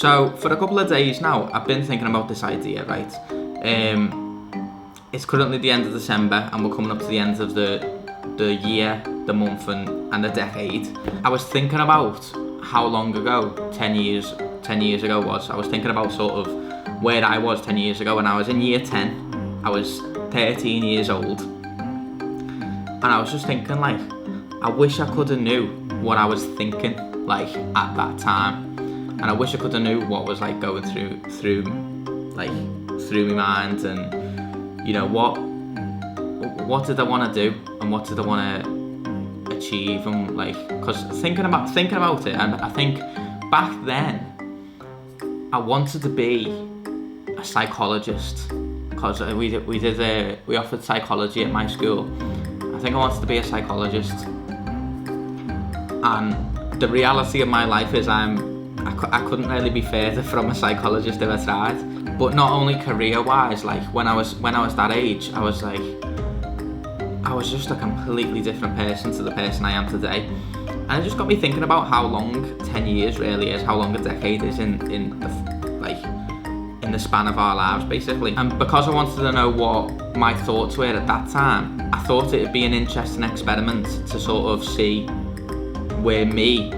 So for a couple of days now, I've been thinking about this idea, right? It's currently the end of December and we're coming up to the end of the year, the month and the decade. I was thinking about how long ago 10 years ago was. I was thinking about sort of where I was 10 years ago when I was in year 10. I was 13 years old. And I was just thinking, like, I wish I could have knew what I was thinking, like, at that time. And I wish I could have knew what was, like, going through my mind, and, you know, what did I want to do and what did I want to achieve, and, like, because thinking about it, and I think back then I wanted to be a psychologist, because we offered psychology at my school. I think I wanted to be a psychologist, and the reality of my life is I couldn't really be further from a psychologist if I tried. But not only career-wise, like when I was that age, I was just a completely different person to the person I am today. And it just got me thinking about how long 10 years really is, how long a decade is in the span of our lives, basically. And because I wanted to know what my thoughts were at that time, I thought it'd be an interesting experiment to sort of see where me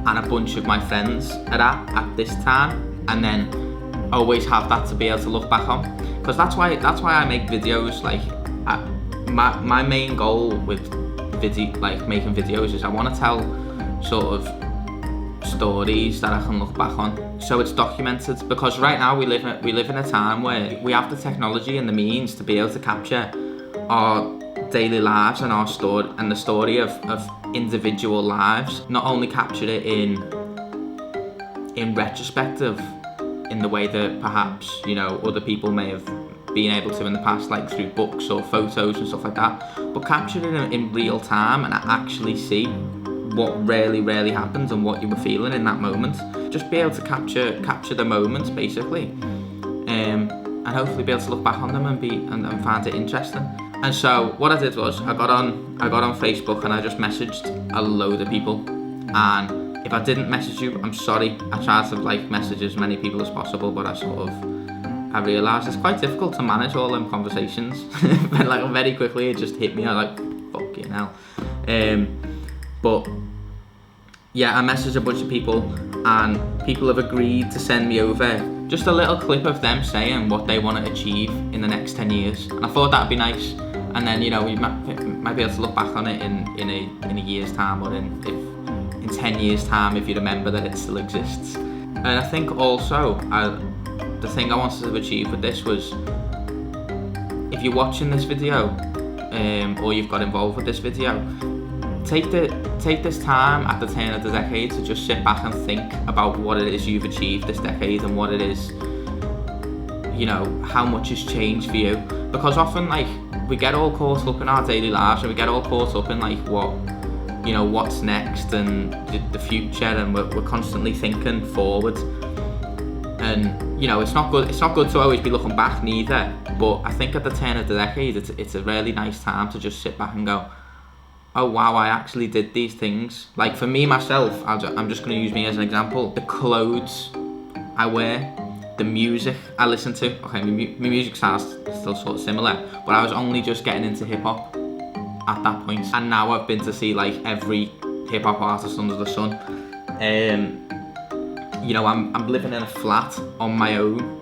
and a bunch of my friends are at this time, and then always have that to be able to look back on. Because that's why I make videos. Like, my main goal with making videos is I want to tell sort of stories that I can look back on, so it's documented. Because right now we live in a time where we have the technology and the means to be able to capture our daily lives and our story and the story of individual lives. Not only capture it in retrospective, in the way that perhaps, you know, other people may have been able to in the past, like through books or photos and stuff like that, but capture it in real time and actually see what really happens and what you were feeling in that moment. Just be able to capture the moments, basically, and hopefully be able to look back on them and find it interesting. And so what I did was I got on Facebook and I just messaged a load of people. And if I didn't message you, I'm sorry. I tried to message as many people as possible, but I realised it's quite difficult to manage all them conversations. But very quickly it just hit me. I was like, fucking hell. But yeah, I messaged a bunch of people, and people have agreed to send me over just a little clip of them saying what they want to achieve in the next 10 years. And I thought that'd be nice. And then, you know, we might be able to look back on it in a year's time, or in 10 years' time, if you remember that it still exists. And I think also, the thing I wanted to achieve with this was, if you're watching this video, or you've got involved with this video, take this time at the turn of the decade to just sit back and think about what it is you've achieved this decade, and what it is, you know, how much has changed for you. Because often, we get all caught up in our daily lives, and we get all caught up in what's next and the future, and we're constantly thinking forward. And, you know, it's not good to always be looking back neither. But I think at the turn of the decade, it's a really nice time to just sit back and go, oh wow, I actually did these things. Like, for me myself, I'm just going to use me as an example. The clothes I wear, the music I listen to. Okay, my music sounds still sort of similar, but I was only just getting into hip hop at that point, and now I've been to see every hip hop artist under the sun. You know, I'm living in a flat on my own.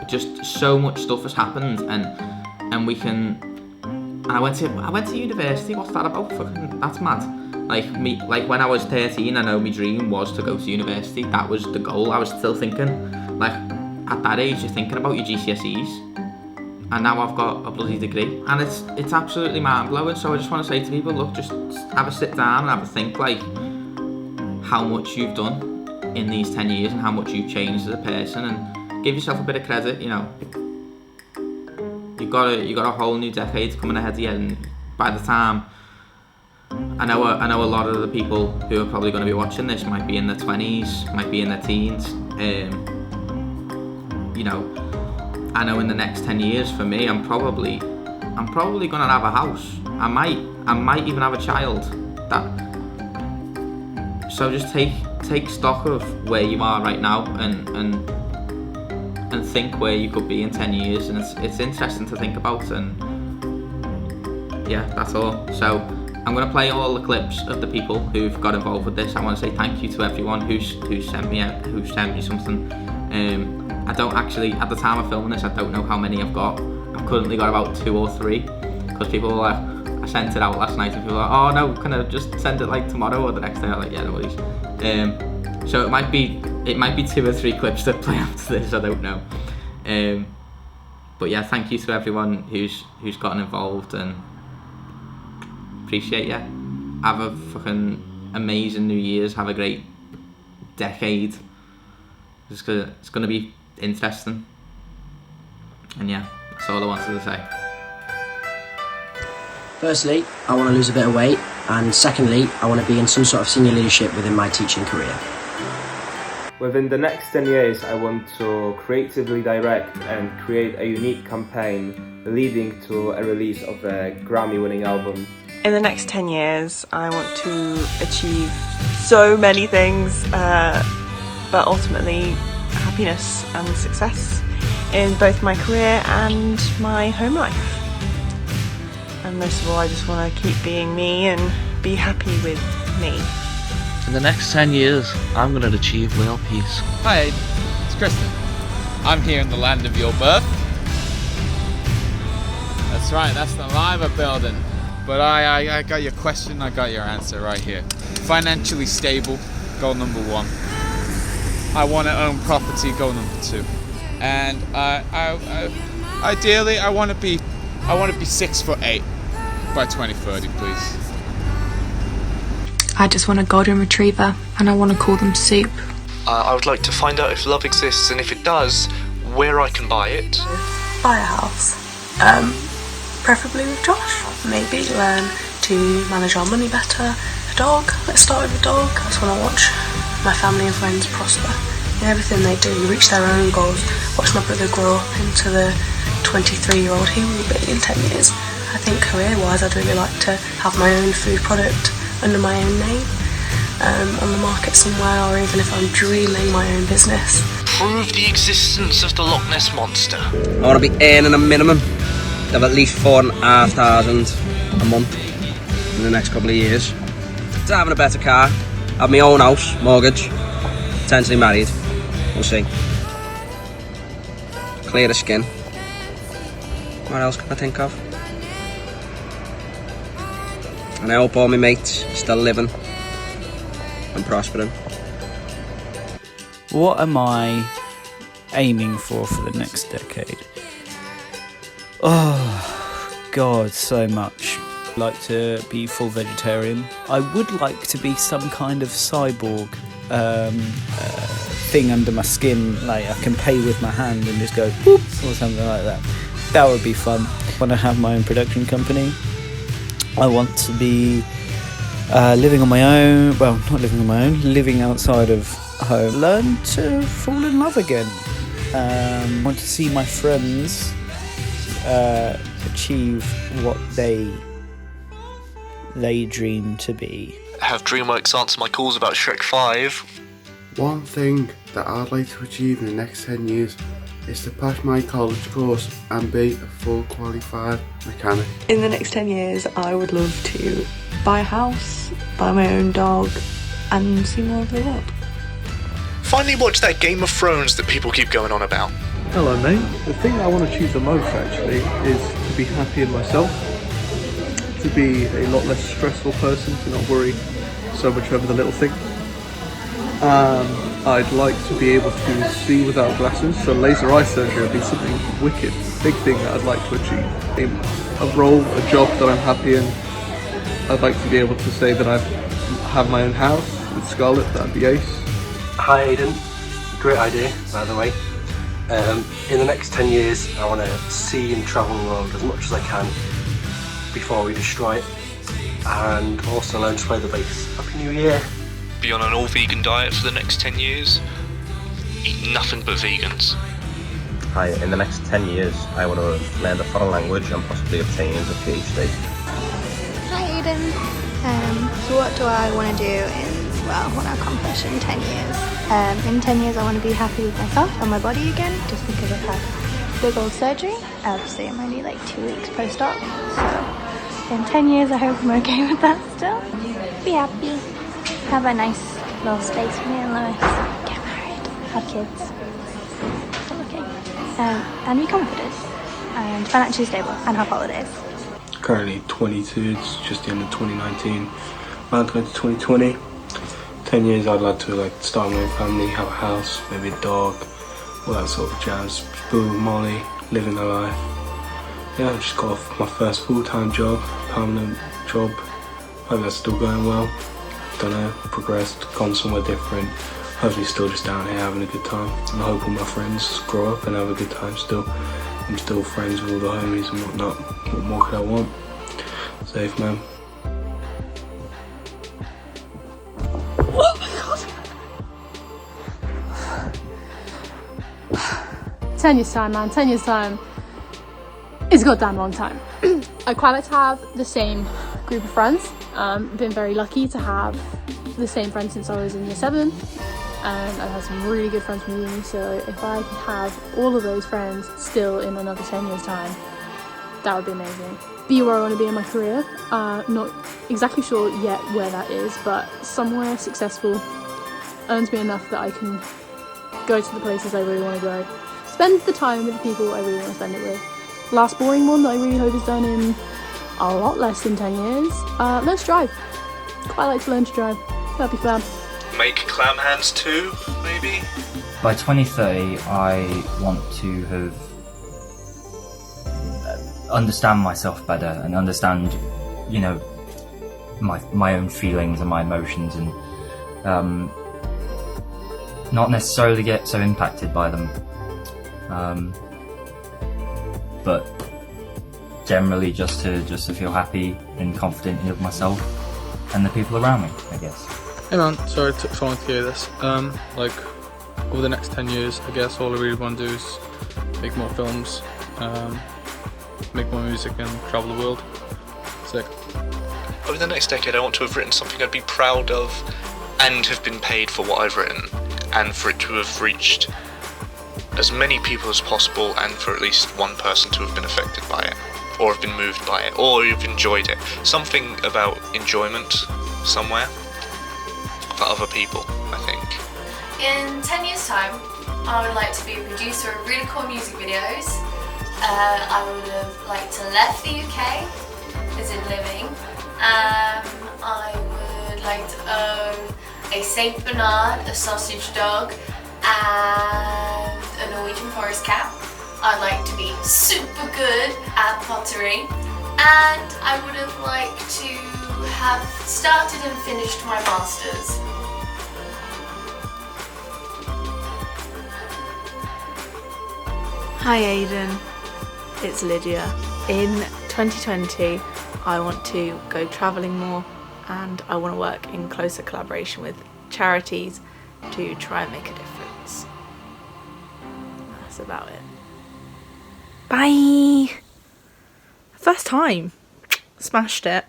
Just so much stuff has happened, and we can. And I went to university. What's that about? Fucking, that's mad. When I was 13, I know my dream was to go to university. That was the goal. I was still thinking, at that age, you're thinking about your GCSEs. And now I've got a bloody degree. And it's absolutely mind-blowing. So I just want to say to people, look, just have a sit down and have a think, how much you've done in these 10 years and how much you've changed as a person, and give yourself a bit of credit. You know, you've got a whole new decade coming ahead of you, and by the time, I know a lot of the people who are probably going to be watching this might be in their 20s, might be in their teens. You know, I know in the next 10 years for me, I'm probably going to have a house. I might even have a child. So just take stock of where you are right now and think where you could be in 10 years, and it's interesting to think about. And yeah, that's all. So I'm going to play all the clips of the people who've got involved with this. I want to say thank you to everyone who's sent me something. I don't actually, at the time of filming this, I don't know how many I've got. I've currently got about 2 or 3, because people were like, I sent it out last night and people were like, oh no, can I just send it like tomorrow or the next day? I'm like, yeah, no worries. So it might be 2 or 3 clips that play after this, I don't know. But yeah, thank you to everyone who's gotten involved, and appreciate you. Have a fucking amazing New Year's. Have a great decade. It's gonna be interesting. And yeah, that's all I wanted to say. Firstly, I want to lose a bit of weight, and secondly, I want to be in some sort of senior leadership within my teaching career. Within the next 10 years, I want to creatively direct and create a unique campaign leading to a release of a Grammy-winning album. In the next 10 years, I want to achieve so many things, but ultimately happiness and success in both my career and my home life. And most of all, I just want to keep being me and be happy with me. In the next 10 years, I'm going to achieve world peace. Hi, it's Kristen. I'm here in the land of your birth. That's right, that's the Lima building. But I got your question, I got your answer right here. Financially stable, goal number 1. I want to own property, goal number 2. And ideally, I want to be 6'8" by 2030, please. I just want a golden retriever, and I want to call them Soup. I would like to find out if love exists, and if it does, where I can buy it. Buy a house, preferably with Josh. Maybe learn to manage our money better. A dog, let's start with a dog. I just want to watch my family and friends prosper in everything they do, reach their own goals. Watch my brother grow up into the 23-year-old he will be in 10 years. I think career-wise, I'd really like to have my own food product under my own name, on the market somewhere, or even if I'm dreaming my own business. Prove the existence of the Loch Ness Monster. I want to be earning a minimum of at least £4,500 a month in the next couple of years. To having a better car, have my own house, mortgage, potentially married, we'll see. Clearer skin. What else can I think of? And I hope all my mates are still living and prospering. What am I aiming for the next decade? Oh, God, so much. I'd like to be full vegetarian. I would like to be some kind of cyborg thing under my skin, like I can pay with my hand and just go whoop or something like that. That would be fun. I want to have my own production company. I want to be living on my own, well, not living on my own, living outside of home. Learn to fall in love again. I want to see my friends achieve what they dream to be. Have DreamWorks answer my calls about Shrek 5. One thing that I'd like to achieve in the next 10 years is to pass my college course and be a full qualified mechanic. In the next 10 years, I would love to buy a house, buy my own dog, and see more of the world. Finally watch that Game of Thrones that people keep going on about. Hello mate. The thing I want to achieve the most actually is to be happy in myself, to be a lot less stressful person, to not worry so much over the little thing. I'd like to be able to see without glasses, so laser eye surgery would be something wicked, big thing that I'd like to achieve. A role, a job that I'm happy in. I'd like to be able to say that I have my own house with Scarlett, that'd be ace. Hi Aidan, great idea by the way. In the next 10 years I want to see and travel the world as much as I can before we destroy it, and also learn to play the bass. Happy New Year! Be on an all-vegan diet for the next 10 years. Eat nothing but vegans. Hi, in the next 10 years I want to learn a foreign language and possibly obtain a PhD. Hi Aidan, so what do I want to do in well, want to accomplish in 10 years. In 10 years I want to be happy with myself and my body again, just because I've had big old surgery. Obviously I'm only like 2 weeks post-op, so in 10 years I hope I'm okay with that still. Be happy, have a nice little space for me and Lewis, get married, have kids, it's all okay. And be confident and financially stable and have holidays. Currently 22, it's just the end of 2019, about to go to 2020. 10 years I'd like to start my own family, have a house, maybe a dog, all that sort of jazz. Boo, Molly, living a life. Yeah, I've just got off my first full-time job, permanent job. Hope that's still going well. Don't know, progressed, gone somewhere different. Hopefully still just down here having a good time. And I hope all my friends grow up and have a good time still. I'm still friends with all the homies and whatnot. What more could I want? Safe, man. Oh my god! 10 years time, man. 10 years time. It's a goddamn long time. I quite like to have the same group of friends. Been very lucky to have the same friends since I was in year 7. And I've had some really good friends from uni, so if I could have all of those friends still in another 10 years time, that would be amazing. Be where I want to be in my career. Not exactly sure yet where that is, but somewhere successful, earns me enough that I can go to the places I really want to go. Spend the time with the people I really want to spend it with. Last boring one that I really hope is done in a lot less than 10 years. Learn to drive. Quite like to learn to drive. That'd be fun. Make clam hands too, maybe? By 2030, I want to have understand myself better and understand, you know, my own feelings and my emotions, and not necessarily get so impacted by them, but generally just to feel happy and confident in myself and the people around me, I guess. Hey man, sorry it took so long to hear this. Like, over the next 10 years, I guess all I really want to do is make more films, make more music and travel the world. Sick. Over the next decade I want to have written something I'd be proud of and have been paid for what I've written, and for it to have reached as many people as possible, and for at least one person to have been affected by it, or have been moved by it, or have enjoyed it. Something about enjoyment somewhere for other people, I think. In 10 years time, I would like to be a producer of really cool music videos. I would have liked to left the UK, as in living. I would like to own a Saint Bernard, a sausage dog, and a Norwegian forest cat. I'd like to be super good at pottery, and I would have liked to have started and finished my masters. Hi Aidan, it's Lydia. In 2020 I want to go travelling more, and I want to work in closer collaboration with charities to try and make a difference. That's about it. Bye! First time. Smashed it.